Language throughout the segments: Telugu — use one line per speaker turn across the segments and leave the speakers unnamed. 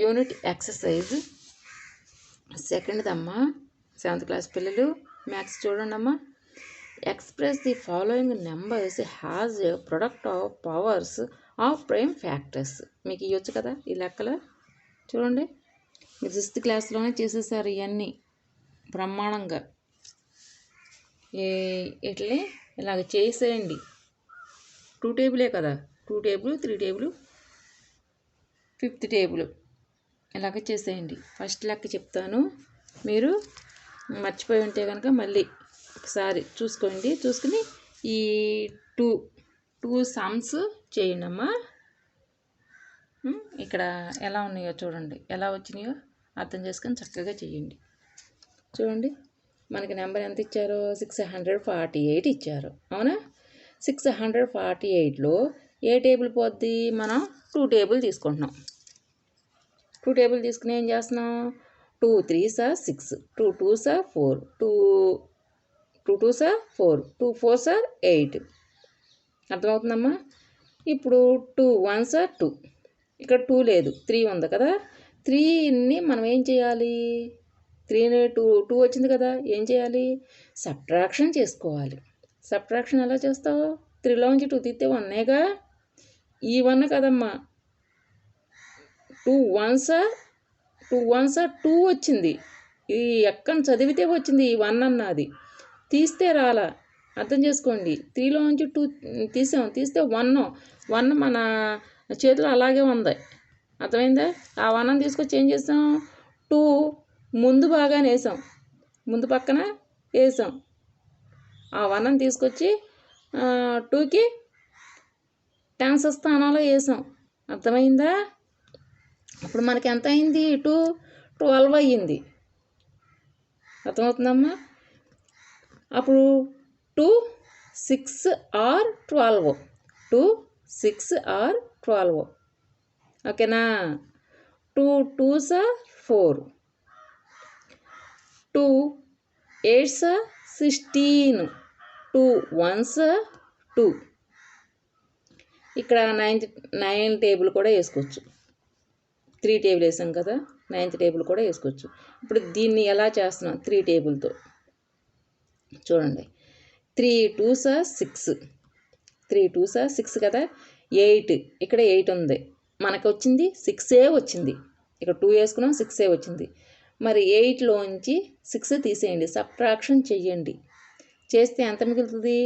యూనిట్ ఎక్సర్సైజ్ సెకండ్ అమ్మా 7th క్లాస్ పిల్లలు మ్యాథ్స్ చూడండి అమ్మా. Express the following numbers has a product of powers of prime factors. మీకు ఇవ్వచ్చు కదా ఈ లెక్కలు చూడండి. మీరు 6th క్లాస్లోనే చేసేసారు ఇవన్నీ బ్రహ్మాండంగా. ఇట్లే ఇలాగ చేసేయండి. 2 టేబులే కదా, 2 టేబుల్ 3 టేబుల్ 5th టేబుల్ ఇలాగ చేసేయండి. ఫస్ట్ లెక్క చెప్తాను, మీరు మర్చిపోయి ఉంటే కనుక మళ్ళీ ఒకసారి చూసుకోండి. చూసుకుని ఈ టూ సమ్స్ చేయండి అమ్మా. ఇక్కడ ఎలా ఉన్నాయో చూడండి, ఎలా వచ్చినాయో అర్థం చేసుకొని చక్కగా చేయండి. చూడండి, మనకి నెంబర్ ఎంత ఇచ్చారో 648 ఇచ్చారు. అవునా? 648లో ఏ టేబుల్ పోద్ది? మనం 2 టేబుల్ తీసుకుంటున్నాం. 2 టేబుల్ తీసుకుని ఏం చేస్తున్నాం? 2 3s are 6, 2 2s are 4, 2 2s are 4, 2 4s are 8. అర్థమవుతుందమ్మా? ఇప్పుడు 2 1s are 2. ఇక్కడ 2 లేదు, 3 ఉంది కదా. 3ని మనం ఏం చేయాలి? 3ని 2 వచ్చింది కదా, ఏం చేయాలి? సబ్ట్రాక్షన్ చేసుకోవాలి. సబ్ట్రాక్షన్ ఎలా చేస్తావు? 3లోంచి 2 తీస్తే 1గా. ఈ 1 కదమ్మా, 2 1s are 2 వచ్చింది. ఈ ఎక్కని చదివితే వచ్చింది ఈ 1 అన్నది, తీస్తే రాలా. అర్థం చేసుకోండి. 3లోంచి 2 తీస్తే 1 మన చేతిలో అలాగే ఉంది. అర్థమైందా? ఆ 1ని తీసుకొచ్చి ఏం చేసాం? 2 ముందు బాగానే వేసాం, ముందు పక్కన వేసాం. ఆ 1ని తీసుకొచ్చి 2కి టెన్స్ స్థానంలో వేసాం. అర్థమైందా? అప్పుడు మనకి ఎంత అయింది? 12 అయ్యింది. అర్థమవుతుందమ్మా? అప్పుడు 2 6 or 12, 2 6 or 12. ఓకేనా? 2 2s are 4, 2 8s are 16, 2 1s are 2. ఇక్కడ 9 టేబుల్ కూడా వేసుకోవచ్చు. 3 టేబుల్ వేసాం కదా, 9th టేబుల్ కూడా వేసుకోవచ్చు. ఇప్పుడు దీన్ని ఎలా చేస్తున్నాం? 3 టేబుల్తో చూడండి. 3 2s are 6, 3 2s are 6 కదా. 8, ఇక్కడ 8 ఉంది, మనకు వచ్చింది 6 వచ్చింది. ఇక్కడ 2 వేసుకున్నాం, 6 వచ్చింది. మరి 8లోంచి 6 తీసేయండి, సబ్ట్రాక్షన్ చెయ్యండి. చేస్తే ఎంత మిగులుతుంది?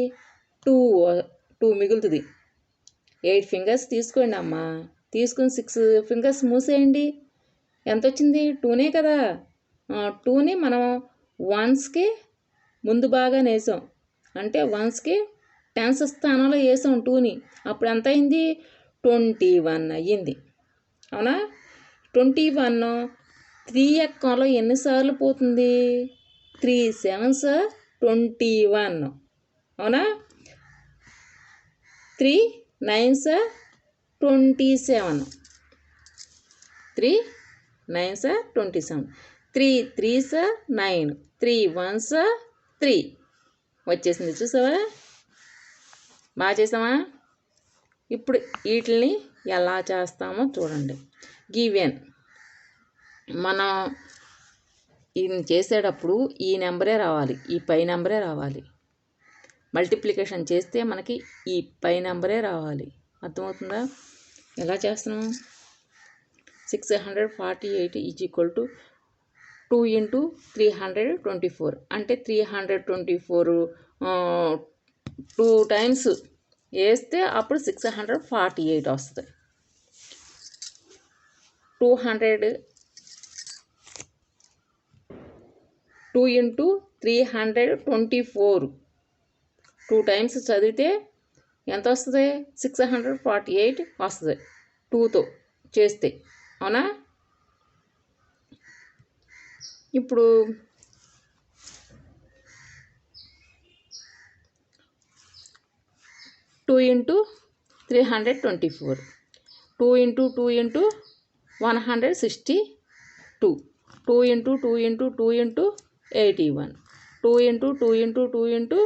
2 మిగులుతుంది. 8 ఫింగర్స్ తీసుకోండి అమ్మా. తీసుకుని 6 ఫింగర్స్ మూసేయండి. ఎంత వచ్చింది? 2నే కదా. 2ని మనం 1స్కి ముందు బాగా వేసాం, అంటే 1స్కి టెన్స్ స్థానంలో వేసాం 2ని. అప్పుడు ఎంత అయింది? 21 అయ్యింది. అవునా? 21 3 ఎక్కంలో ఎన్నిసార్లు పోతుంది? 3 7s are 21. అవునా? 3 9s are 27, 3 9s are 27, 3 3s are 9, 3 1s are 3 వచ్చేసింది. చూసావా? బాగా చేసామా? ఇప్పుడు వీటిని ఎలా చేస్తామో చూడండి. గివెన్ మనం ఇది చేసేటప్పుడు ఈ నెంబరే రావాలి, ఈ పై నెంబరే రావాలి. మల్టిప్లికేషన్ చేస్తే మనకి ఈ పై నెంబరే రావాలి. అర్థమవుతుందా? ఎలా చేస్తున్నాం? 648 ఈజ్ ఈక్వల్ టు 2 × 324, అంటే 324 2 టైమ్స్ వేస్తే అప్పుడు 648 వస్తుంది. 2 × 324 2 టైమ్స్ చదివితే ఎంత వస్తుంది? 648 వస్తుంది 2తో చేస్తే. అవునా? ఇప్పుడు 2 × 324, 2 × 2 × 162, 2 × 2 × 2 × 81, 2 × 2 × 2 ×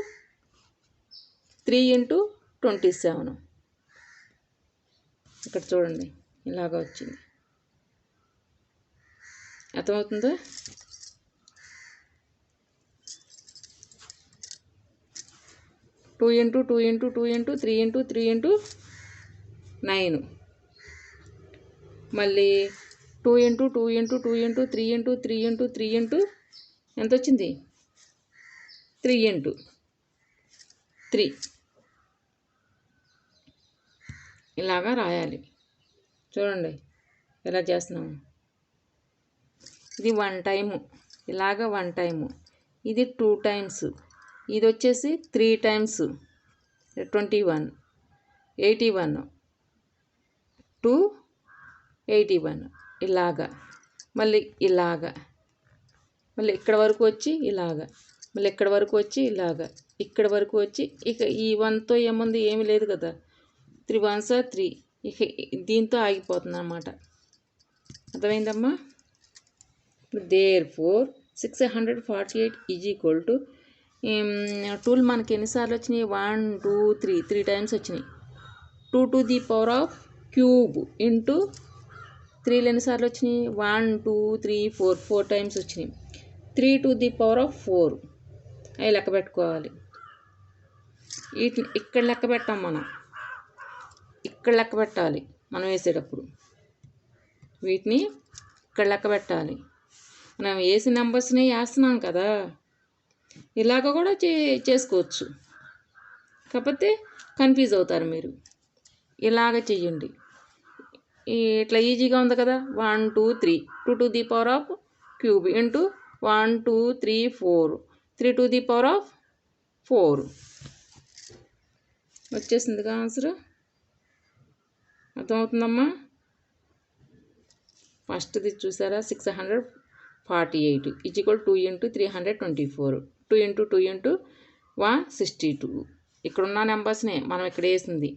3 × 27. ఇక్కడ చూడండి ఇలాగ వచ్చింది. అర్థమవుతుందా? టూ ఇంటూ 3 ఇంటూ 3 ఇంటూ 9, మళ్ళీ 2 ఇంటూ 3 ఇంటూ 3 ఇంటూ ఎంత వచ్చింది? 3 ఇంటూ 3 ఇలాగా రాయాలి. చూడండి ఎలా చేస్తున్నాము. ఇది 1 టైము, ఇలాగ 1 టైము, ఇది 2 టైమ్స్, ఇది వచ్చేసి 3 టైమ్స్, 21, 81, 281 ఇలాగా, మళ్ళీ ఇలాగా, మళ్ళీ ఇక్కడ వరకు వచ్చి ఇలాగా, మళ్ళీ ఇక్కడ వరకు వచ్చి ఇలాగా, ఇక్కడ వరకు వచ్చి ఇక ఈ 1తో ఏముంది, ఏమీ లేదు కదా, 3 1s are 3, ఇక దీంతో ఆగిపోతుంది అన్నమాట. అర్థమైందమ్మా? therefore 648 is equal to tool మనకి ఎన్నిసార్లు వచ్చినాయి? 1 2 3 టైమ్స్ వచ్చినాయి. 2 to the power of cube into 3 ఎన్నిసార్లు వచ్చినాయి? 1 2 3 4 టైమ్స్ వచ్చినాయి. 3 to the power of 4 అవి లెక్క పెట్టుకోవాలి. వీటిని ఇక్కడ లెక్క పెట్టాం మనం, ఇక్కడ లెక్క పెట్టాలి మనం వేసేటప్పుడు, వీటిని ఇక్కడ లెక్క పెట్టాలి. మనం వేసి నెంబర్స్ని వేస్తున్నాం కదా, ఇలాగ కూడా చేసుకోవచ్చు, కాకపోతే కన్ఫ్యూజ్ అవుతారు మీరు. ఇలాగ చెయ్యండి, ఇట్లా ఈజీగా ఉంది కదా. 1 2 3 2 to the power of cube into 1 2 3 4 3 to the power of 4 వచ్చేసిందిగా ఆన్సర్. అర్థమవుతుందమ్మా? ఫస్ట్ది చూసారా? 648 is equal 2 into 324, 2 into 2 into 162. ఇక్కడున్న నెంబర్స్నే మనం ఇక్కడ వేసింది.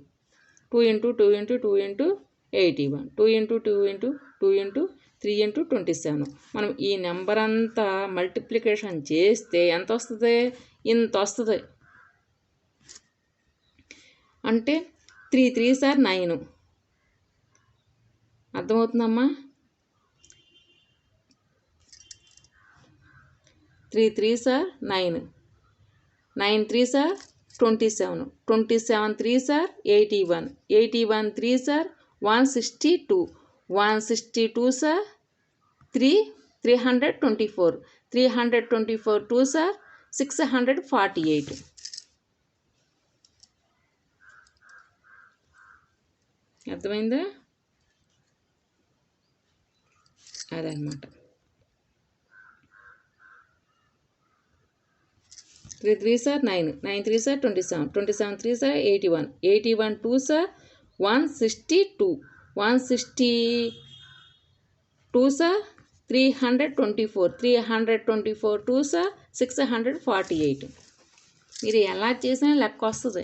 2 into 2 into 2 into 81, 2 into 2 into 2 into 3 into 27. మనం ఈ నెంబర్ అంతా మల్టిప్లికేషన్ చేస్తే ఎంత వస్తుంది? ఇంత వస్తుంది. అంటే 3 3s are 9. అర్థమవుతుందమ్మా? 3 3s are 9, 9 3s are 27, 27 3s are 81, 81 3s are 162, 162s are 324, 324 2s are 648. అర్థమైందా? అదనమాట. 3 3s are 9, 9 3s are 27, 27 3s are 81, 81 2s are 162, 162s are 324, 324 2s are 648. మీరు ఎలా చేసినా లెక్క వస్తుంది,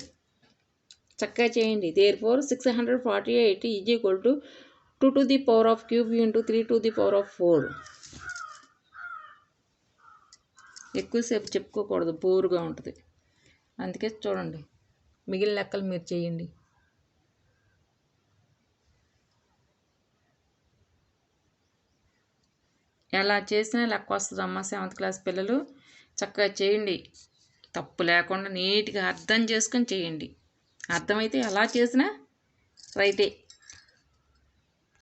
చక్కగా చేయండి. therefore 648 is equal to 2 to the power of cube into 3 to the power of 4. ఎక్కువసేపు చెప్పుకోకూడదు, బోరుగా ఉంటుంది. అందుకే చూడండి, మిగిలిన లెక్కలు మీరు చేయండి. ఎలా చేసినా లెక్క వస్తుందమ్మా 7th క్లాస్ పిల్లలు. చక్కగా చేయండి, తప్పు లేకుండా నీట్గా అర్థం చేసుకొని చేయండి. అర్థమైతే ఎలా చేసినా రైటే.